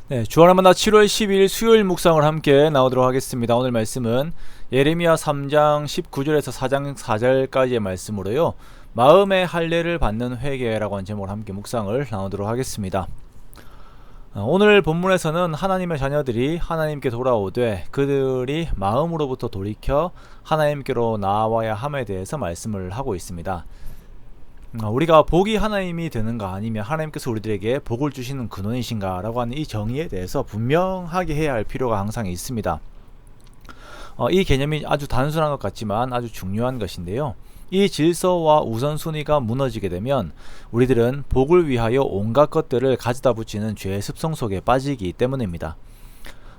네, 주안의 만나 7월 12일 수요일 묵상을 함께 나오도록 하겠습니다. 오늘 말씀은 예레미야 3장 19절에서 4장 4절까지의 말씀으로요. 마음의 할례를 받는 회개라고 하는 제목을 함께 묵상을 나오도록 하겠습니다. 오늘 본문에서는 하나님의 자녀들이 하나님께 돌아오되 그들이 마음으로부터 돌이켜 하나님께로 나와야 함에 대해서 말씀을 하고 있습니다. 우리가 복이 하나님이 되는가 아니면 하나님께서 우리들에게 복을 주시는 근원이신가 라고 하는 이 정의에 대해서 분명하게 해야 할 필요가 항상 있습니다. 이 개념이 아주 단순한 것 같지만 아주 중요한 것인데요. 이 질서와 우선순위가 무너지게 되면 우리들은 복을 위하여 온갖 것들을 가져다 붙이는 죄의 습성 속에 빠지기 때문입니다.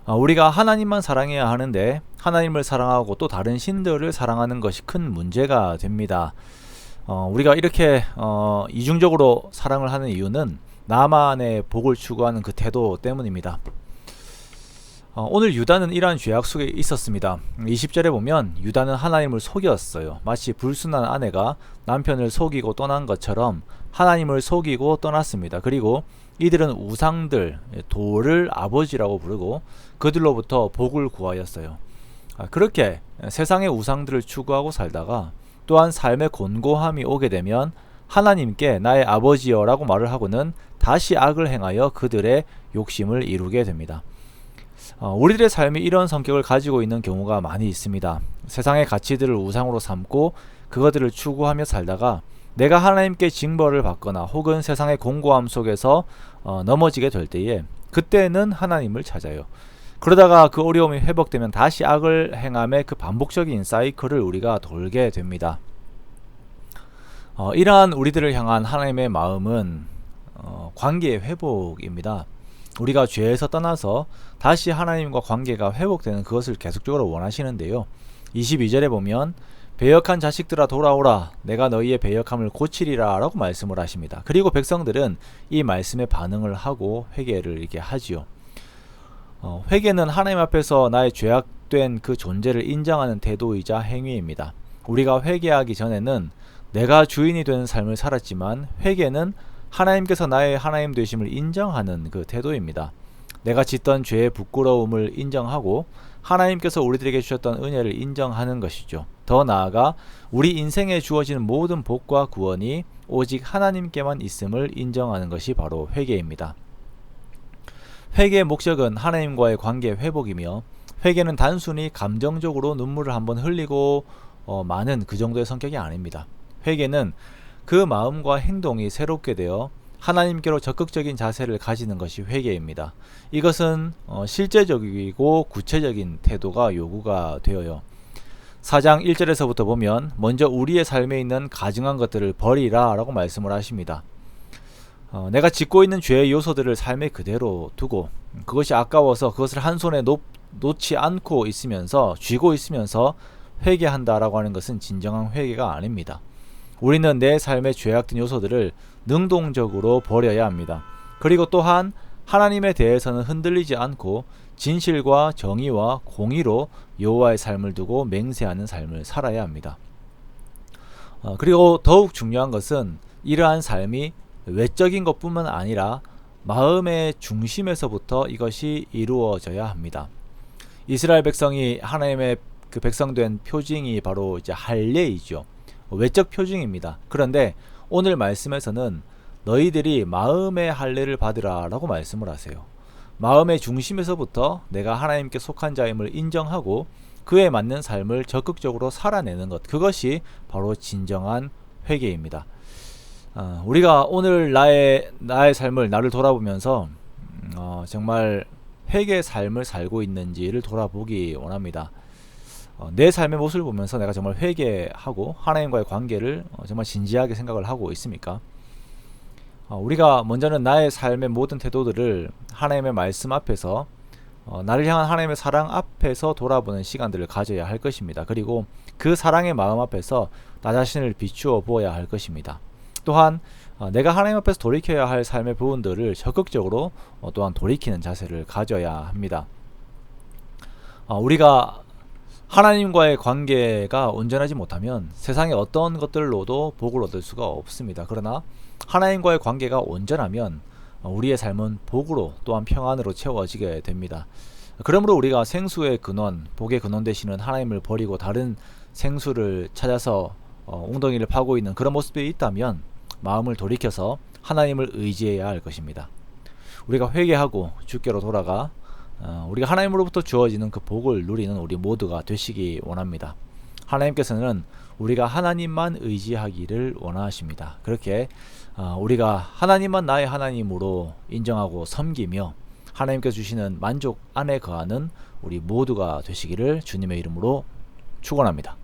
우리가 하나님만 사랑해야 하는데 하나님을 사랑하고 또 다른 신들을 사랑하는 것이 큰 문제가 됩니다. 우리가 이렇게 이중적으로 사랑을 하는 이유는 나만의 복을 추구하는 그 태도 때문입니다. 오늘 유다는 이러한 죄악 속에 있었습니다. 20절에 보면 유다는 하나님을 속였어요. 마치 불순한 아내가 남편을 속이고 떠난 것처럼 하나님을 속이고 떠났습니다. 그리고 이들은 우상들, 돌을 아버지라고 부르고 그들로부터 복을 구하였어요. 그렇게 세상의 우상들을 추구하고 살다가 또한 삶의 곤고함이 오게 되면 하나님께 나의 아버지여 라고 말을 하고는 다시 악을 행하여 그들의 욕심을 이루게 됩니다. 우리들의 삶이 이런 성격을 가지고 있는 경우가 많이 있습니다. 세상의 가치들을 우상으로 삼고 그것들을 추구하며 살다가 내가 하나님께 징벌을 받거나 혹은 세상의 공고함 속에서 넘어지게 될 때에 그때는 하나님을 찾아요. 그러다가 그 어려움이 회복되면 다시 악을 행함의 그 반복적인 사이클을 우리가 돌게 됩니다. 이러한 우리들을 향한 하나님의 마음은 관계의 회복입니다. 우리가 죄에서 떠나서 다시 하나님과 관계가 회복되는 그것을 계속적으로 원하시는데요. 22절에 보면 배역한 자식들아 돌아오라 내가 너희의 배역함을 고치리라 라고 말씀을 하십니다. 그리고 백성들은 이 말씀에 반응을 하고 회개를 이렇게 하지요. 회개는 하나님 앞에서 나의 죄악된 그 존재를 인정하는 태도이자 행위입니다. 우리가 회개하기 전에는 내가 주인이 되는 삶을 살았지만 회개는 하나님께서 나의 하나님 되심을 인정하는 그 태도입니다. 내가 짓던 죄의 부끄러움을 인정하고 하나님께서 우리들에게 주셨던 은혜를 인정하는 것이죠. 더 나아가 우리 인생에 주어지는 모든 복과 구원이 오직 하나님께만 있음을 인정하는 것이 바로 회개입니다. 회개의 목적은 하나님과의 관계 회복이며 회개는 단순히 감정적으로 눈물을 한번 흘리고 마는 그 정도의 성격이 아닙니다. 회개는 그 마음과 행동이 새롭게 되어 하나님께로 적극적인 자세를 가지는 것이 회개입니다. 이것은 실제적이고 구체적인 태도가 요구가 되어요. 4장 1절에서부터 보면 먼저 우리의 삶에 있는 가증한 것들을 버리라 라고 말씀을 하십니다. 내가 짓고 있는 죄의 요소들을 삶에 그대로 두고 그것이 아까워서 그것을 한 손에 놓지 않고 있으면서 쥐고 있으면서 회개한다라고 하는 것은 진정한 회개가 아닙니다. 우리는 내 삶의 죄악된 요소들을 능동적으로 버려야 합니다. 그리고 또한 하나님에 대해서는 흔들리지 않고 진실과 정의와 공의로 여호와의 삶을 두고 맹세하는 삶을 살아야 합니다. 그리고 더욱 중요한 것은 이러한 삶이 외적인 것뿐만 아니라 마음의 중심에서부터 이것이 이루어져야 합니다. 이스라엘 백성이 하나님의 그 백성된 표징이 바로 이제 할례이죠. 외적 표징입니다. 그런데 오늘 말씀에서는 너희들이 마음의 할례를 받으라 라고 말씀을 하세요. 마음의 중심에서부터 내가 하나님께 속한 자임을 인정하고 그에 맞는 삶을 적극적으로 살아내는 것, 그것이 바로 진정한 회개입니다. 우리가 오늘 나의 삶을 나를 돌아보면서 정말 회개의 삶을 살고 있는지를 돌아보기 원합니다. 내 삶의 모습을 보면서 내가 정말 회개하고 하나님과의 관계를 정말 진지하게 생각을 하고 있습니까? 우리가 먼저는 나의 삶의 모든 태도들을 하나님의 말씀 앞에서 나를 향한 하나님의 사랑 앞에서 돌아보는 시간들을 가져야 할 것입니다. 그리고 그 사랑의 마음 앞에서 나 자신을 비추어 보아야 할 것입니다. 또한 내가 하나님 앞에서 돌이켜야 할 삶의 부분들을 적극적으로 또한 돌이키는 자세를 가져야 합니다. 우리가 하나님과의 관계가 온전하지 못하면 세상의 어떤 것들로도 복을 얻을 수가 없습니다. 그러나 하나님과의 관계가 온전하면 우리의 삶은 복으로 또한 평안으로 채워지게 됩니다. 그러므로 우리가 생수의 근원, 복의 근원 되시는 하나님을 버리고 다른 생수를 찾아서 웅덩이를 파고 있는 그런 모습이 있다면 마음을 돌이켜서 하나님을 의지해야 할 것입니다. 우리가 회개하고 주께로 돌아가 우리가 하나님으로부터 주어지는 그 복을 누리는 우리 모두가 되시기 원합니다. 하나님께서는 우리가 하나님만 의지하기를 원하십니다. 그렇게 우리가 하나님만 나의 하나님으로 인정하고 섬기며 하나님께서 주시는 만족 안에 거하는 우리 모두가 되시기를 주님의 이름으로 축원합니다.